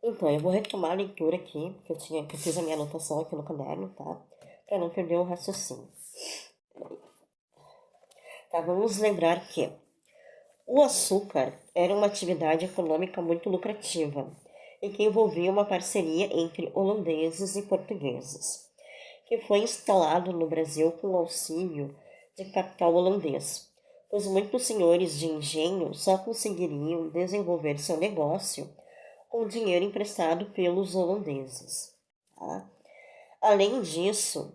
Então, eu vou retomar a leitura aqui, que eu fiz a minha anotação aqui no caderno, tá? Para não perder o raciocínio. Tá, vamos lembrar que o açúcar era uma atividade econômica muito lucrativa e que envolvia uma parceria entre holandeses e portugueses, que foi instalado no Brasil com o auxílio de capital holandês, pois muitos senhores de engenho só conseguiriam desenvolver seu negócio com dinheiro emprestado pelos holandeses. Tá? Além disso,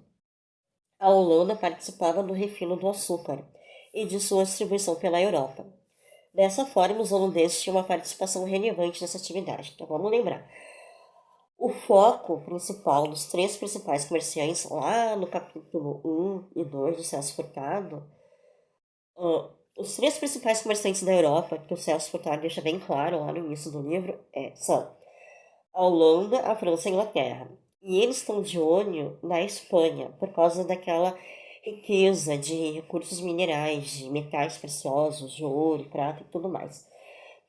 a Holanda participava do refino do açúcar e de sua distribuição pela Europa. Dessa forma, os holandeses tinham uma participação relevante nessa atividade. Então, vamos lembrar. O foco principal dos três principais comerciantes, lá no capítulo 1 e 2 do Celso Furtado, os três principais comerciantes da Europa, que o Celso Furtado deixa bem claro lá no início do livro, são a Holanda, a França e a Inglaterra. E eles estão de olho na Espanha, por causa daquela riqueza de recursos minerais, de metais preciosos, de ouro, prata e tudo mais.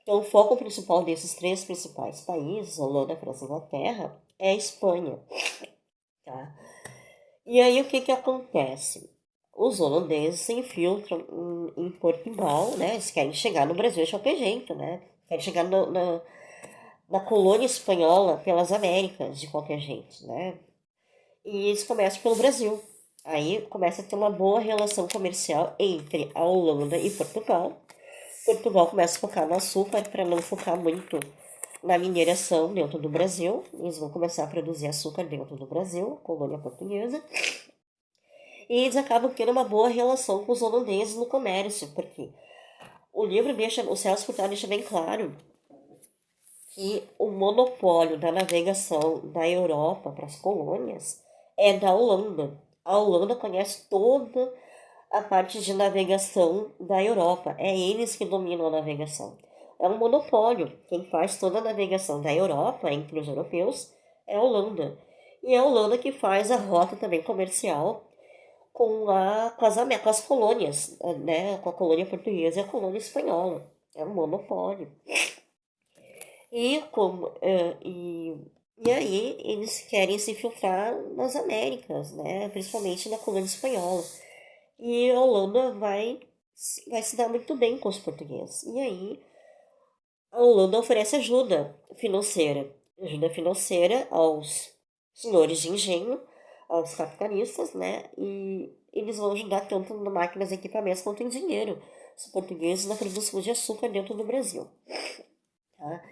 Então, o foco principal desses três principais países, Holanda, França e Inglaterra, é a Espanha. Tá? E aí, o que, que acontece? Os holandeses se infiltram em Portugal, né? Eles querem chegar no Brasil de qualquer jeito, né? Querem chegar na colônia espanhola pelas Américas de qualquer jeito, né? E eles começam pelo Brasil. Aí começa a ter uma boa relação comercial entre a Holanda e Portugal. Portugal começa a focar no açúcar para não focar muito na mineração dentro do Brasil. Eles vão começar a produzir açúcar dentro do Brasil, colônia portuguesa. E eles acabam tendo uma boa relação com os holandeses no comércio, porque o livro deixa, o Celso Furtado deixa bem claro que o monopólio da navegação da Europa para as colônias é da Holanda. A Holanda conhece toda a parte de navegação da Europa. É eles que dominam a navegação. É um monopólio. Quem faz toda a navegação da Europa entre os europeus é a Holanda. E é a Holanda que faz a rota também comercial com as colônias, né? Com a colônia portuguesa e a colônia espanhola. É um monopólio. E, como, e aí eles querem se infiltrar nas Américas, né? Principalmente na colônia espanhola. E a Holanda vai se dar muito bem com os portugueses. E aí a Holanda oferece ajuda financeira aos senhores de engenho, aos capitalistas, né? E eles vão ajudar tanto na máquinas e equipamentos quanto em dinheiro os portugueses na produção de açúcar dentro do Brasil. Tá?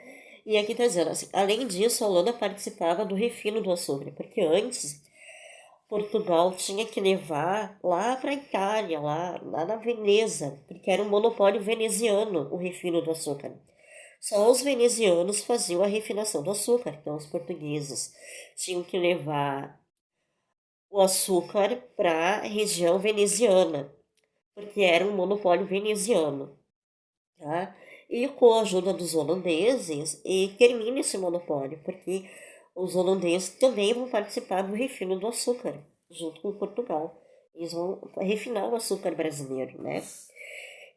E aqui está dizendo assim, além disso, a Holanda participava do refino do açúcar, porque antes Portugal tinha que levar lá para a Itália, lá na Veneza, porque era um monopólio veneziano o refino do açúcar. Só os venezianos faziam a refinação do açúcar, então os portugueses tinham que levar o açúcar para a região veneziana, porque era um monopólio veneziano. Tá? E com a ajuda dos holandeses, e termina esse monopólio, porque os holandeses também vão participar do refino do açúcar, junto com Portugal. Eles vão refinar o açúcar brasileiro, né?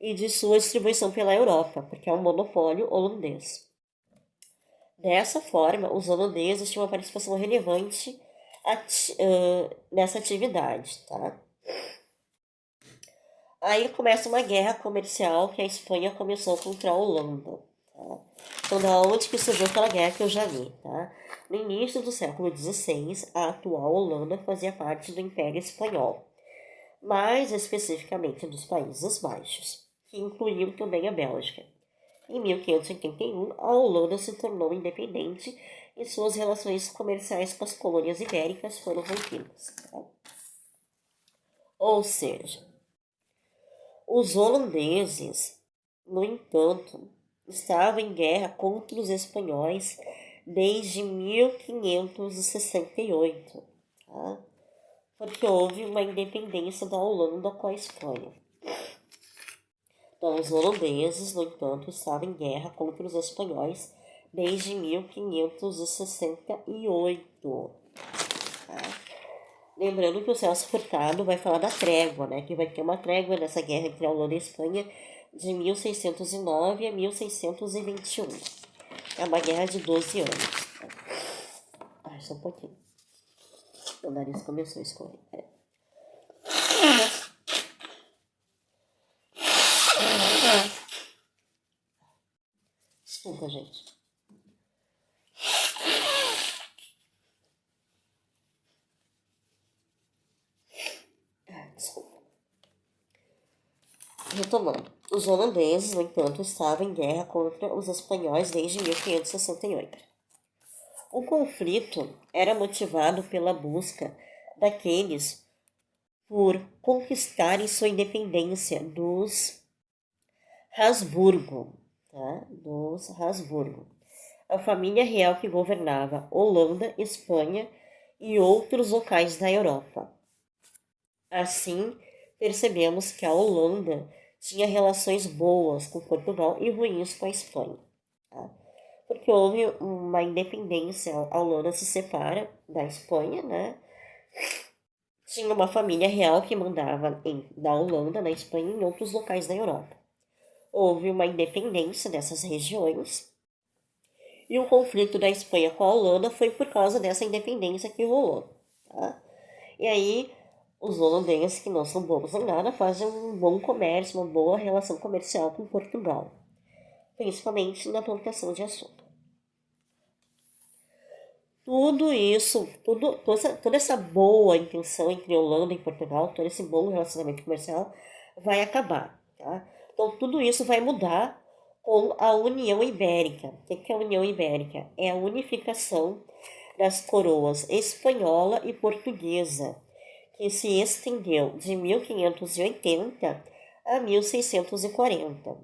E de sua distribuição pela Europa, porque é um monopólio holandês. Dessa forma, os holandeses tinham uma participação relevante nessa atividade, tá? Aí começa uma guerra comercial que a Espanha começou contra a Holanda. Tá? Então, da onde que surgiu aquela guerra que eu já li, tá? No início do século XVI, a atual Holanda fazia parte do Império Espanhol, mais especificamente dos Países Baixos, que incluíam também a Bélgica. Em 1581, a Holanda se tornou independente e suas relações comerciais com as colônias ibéricas foram rompidas. Tá? Ou seja, os holandeses, no entanto, estavam em guerra contra os espanhóis desde 1568, tá? Porque houve uma independência da Holanda com a Espanha. Então, os holandeses, no entanto, estavam em guerra contra os espanhóis desde 1568. Tá? Lembrando que o Celso Furtado vai falar da trégua, né? Que vai ter uma trégua nessa guerra entre a Holanda e a Espanha de 1609 a 1621. É uma guerra de 12 anos. só um pouquinho. O nariz começou a escorrer. Desculpa, gente. Desculpa. Retomando. Os holandeses, no entanto, estavam em guerra contra os espanhóis desde 1568. O conflito era motivado pela busca daqueles por conquistarem sua independência dos Habsburgo, tá? Dos Habsburgo, a família real que governava Holanda, Espanha e outros locais da Europa. Assim, percebemos que a Holanda tinha relações boas com Portugal e ruins com a Espanha, tá? Porque houve uma independência, a Holanda se separa da Espanha, né? Tinha uma família real que mandava na Holanda, na Espanha e em outros locais da Europa. Houve uma independência dessas regiões e o conflito da Espanha com a Holanda foi por causa dessa independência que rolou, tá? E aí os holandeses, que não são bobos em nada, fazem um bom comércio, uma boa relação comercial com Portugal, principalmente na plantação de açúcar. Tudo isso, toda essa boa intenção entre Holanda e Portugal, todo esse bom relacionamento comercial vai acabar, tá? Então, tudo isso vai mudar com a União Ibérica. O que é a União Ibérica? É a unificação das coroas espanhola e portuguesa, que se estendeu de 1580 a 1640.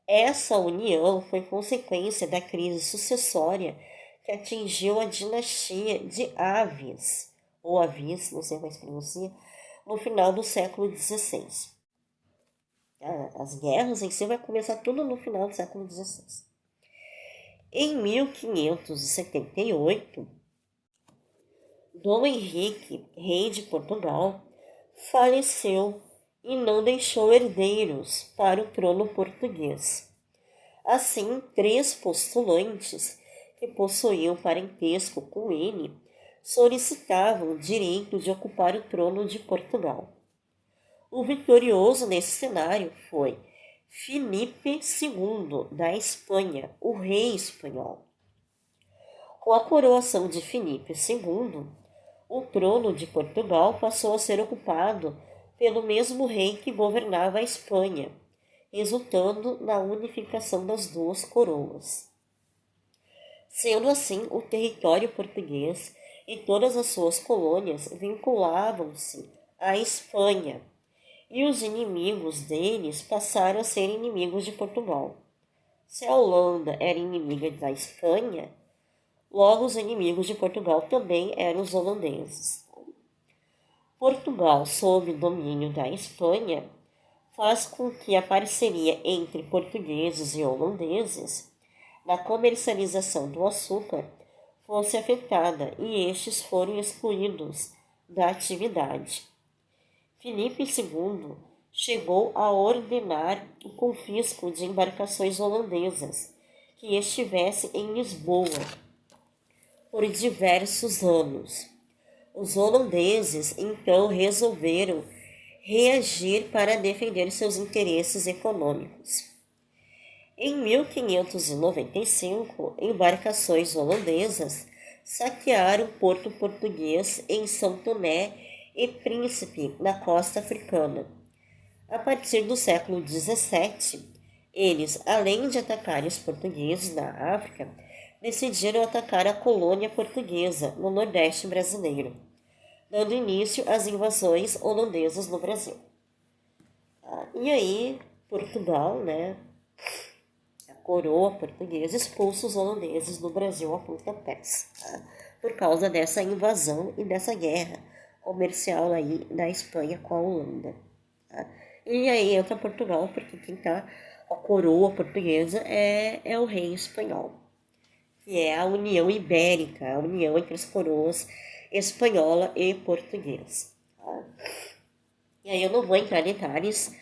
Essa união foi consequência da crise sucessória que atingiu a dinastia de Avis, ou Avis, não sei como se pronuncia, no final do século XVI. As guerras em si vai começar tudo no final do século XVI. Em 1578, Dom Henrique, rei de Portugal, faleceu e não deixou herdeiros para o trono português. Assim, 3 postulantes que possuíam parentesco com ele solicitavam o direito de ocupar o trono de Portugal. O vitorioso nesse cenário foi Filipe II da Espanha, o rei espanhol. Com a coroação de Filipe II, o trono de Portugal passou a ser ocupado pelo mesmo rei que governava a Espanha, resultando na unificação das duas coroas. Sendo assim, o território português e todas as suas colônias vinculavam-se à Espanha, e os inimigos deles passaram a ser inimigos de Portugal. Se a Holanda era inimiga da Espanha, logo os inimigos de Portugal também eram os holandeses. Portugal, sob domínio da Espanha, faz com que a parceria entre portugueses e holandeses na comercialização do açúcar fosse afetada e estes foram excluídos da atividade. Filipe II chegou a ordenar o confisco de embarcações holandesas que estivessem em Lisboa por diversos anos. Os holandeses então resolveram reagir para defender seus interesses econômicos. Em 1595, embarcações holandesas saquearam o porto português em São Tomé e Príncipe, na costa africana. A partir do século XVII, eles, além de atacar os portugueses na África, decidiram atacar a colônia portuguesa no Nordeste brasileiro, dando início às invasões holandesas no Brasil. E aí, Portugal, a coroa portuguesa, expulsa os holandeses do Brasil a pontapés, por causa dessa invasão e dessa guerra comercial aí da Espanha com a Holanda. E aí entra Portugal, porque quem está a coroa portuguesa é o rei espanhol, que é a União Ibérica, a união entre as coroas espanhola e portuguesa. E aí eu não vou entrar em detalhes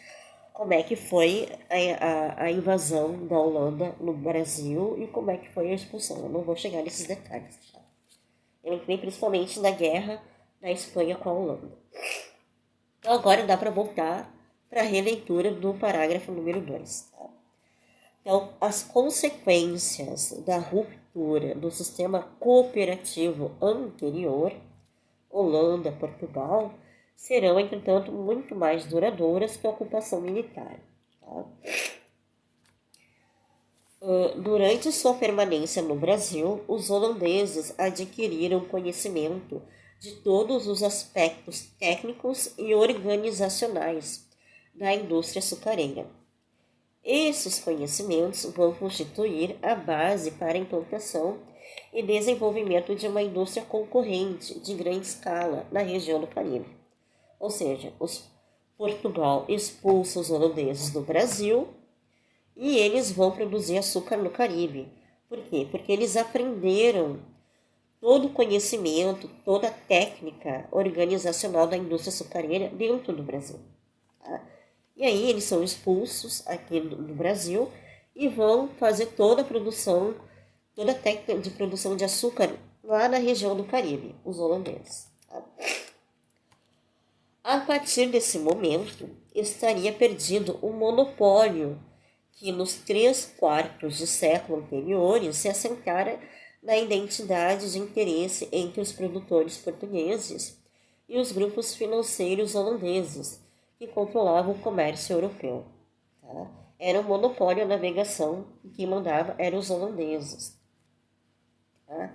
como é que foi a invasão da Holanda no Brasil e como é que foi a expulsão. Eu não vou chegar nesses detalhes. Eu entrei principalmente na guerra da Espanha com a Holanda. Então agora dá para voltar para a releitura do parágrafo número 2. Tá? Então, as consequências da ruptura do sistema cooperativo anterior, Holanda, Portugal, serão, entretanto, muito mais duradouras que a ocupação militar. Tá? Durante sua permanência no Brasil, os holandeses adquiriram conhecimento de todos os aspectos técnicos e organizacionais da indústria açucareira. Esses conhecimentos vão constituir a base para a implantação e desenvolvimento de uma indústria concorrente de grande escala na região do Caribe. Ou seja, Portugal expulsa os holandeses do Brasil e eles vão produzir açúcar no Caribe. Por quê? Porque eles aprenderam todo o conhecimento, toda a técnica organizacional da indústria açucareira dentro do Brasil. Tá? E aí eles são expulsos aqui do Brasil e vão fazer toda a produção, toda a técnica de produção de açúcar lá na região do Caribe, os holandeses. Tá? A partir desse momento, estaria perdido o monopólio que nos 3/4 de século anteriores se assentara na identidade de interesse entre os produtores portugueses e os grupos financeiros holandeses, que controlavam o comércio europeu. Tá? Era um monopólio a navegação, e quem mandava eram os holandeses. Tá?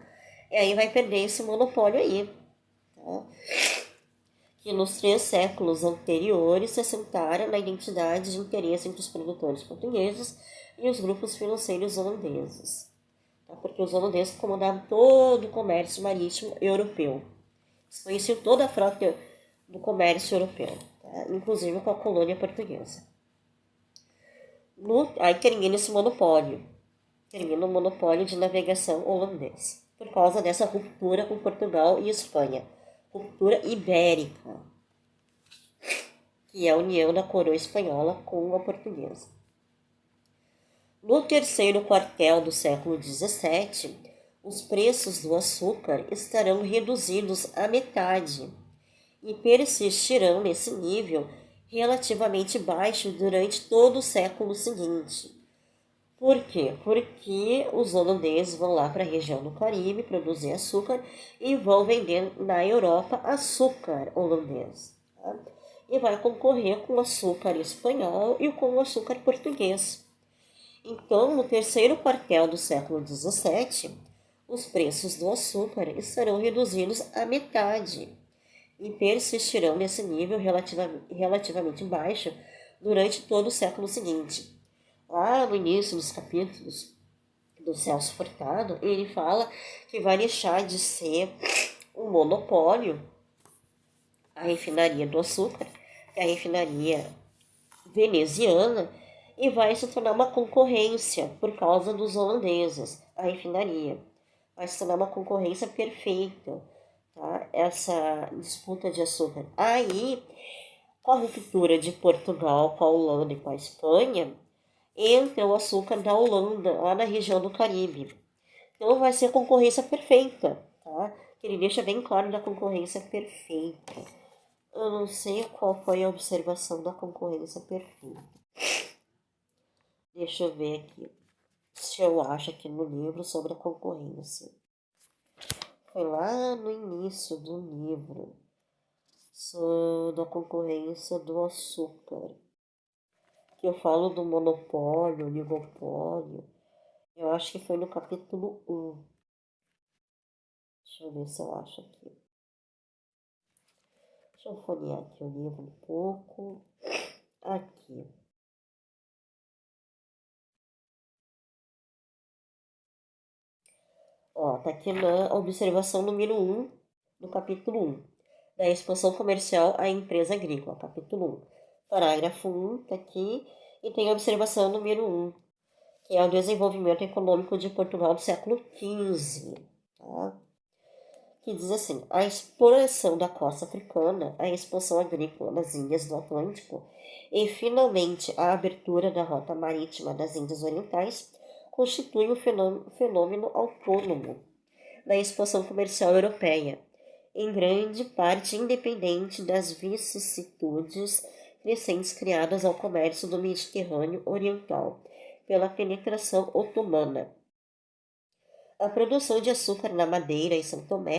E aí vai perder esse monopólio aí. Tá? Que nos 3 séculos anteriores se assentara na identidade de interesse entre os produtores portugueses e os grupos financeiros holandeses. Tá? Porque os holandeses comandavam todo o comércio marítimo europeu. Eles conheciam toda a frota do comércio europeu, tá? Inclusive com a colônia portuguesa. Aí termina esse monopólio. Termina o monopólio de navegação holandês. Por causa dessa ruptura com Portugal e Espanha. Ruptura ibérica, que é a união da coroa espanhola com a portuguesa. No 3º quartel do século XVII, os preços do açúcar estarão reduzidos à metade e persistirão nesse nível relativamente baixo durante todo o século seguinte. Por quê? Porque os holandeses vão lá para a região do Caribe produzir açúcar e vão vender na Europa açúcar holandês. Tá? E vai concorrer com o açúcar espanhol e com o açúcar português. Então, no 3º quartel do século XVII, os preços do açúcar estarão reduzidos à metade e persistirão nesse nível relativamente baixo durante todo o século seguinte. Lá no início dos capítulos do Celso Furtado, ele fala que vai deixar de ser um monopólio a refinaria do açúcar, que é a refinaria veneziana, e vai se tornar uma concorrência por causa dos holandeses, a refinaria. Vai se tornar uma concorrência perfeita, tá? Essa disputa de açúcar. Aí, com a ruptura de Portugal com a Holanda e com a Espanha, entra o açúcar da Holanda, lá na região do Caribe. Então vai ser a concorrência perfeita, tá? Ele deixa bem claro da concorrência perfeita. Eu não sei qual foi a observação da concorrência perfeita. Deixa eu ver aqui se eu acho aqui no livro sobre a concorrência. Foi lá no início do livro, sobre a concorrência do açúcar. Que eu falo do monopólio, oligopólio. Eu acho que foi no capítulo 1. Deixa eu ver se eu acho aqui. Deixa eu folhear aqui o livro um pouco. Aqui. Ó, tá aqui na observação número 1, do capítulo 1. Da expansão comercial à empresa agrícola, capítulo 1. Parágrafo 1 tá aqui. E tem a observação número 1, que é o desenvolvimento econômico de Portugal do século XV. Tá? Que diz assim: a exploração da costa africana, a expansão agrícola das Índias do Atlântico e, finalmente, a abertura da rota marítima das Índias Orientais constituem um fenômeno autônomo, na expansão comercial europeia, em grande parte independente das vicissitudes crescentes criadas ao comércio do Mediterrâneo Oriental pela penetração otomana. A produção de açúcar na Madeira e São Tomé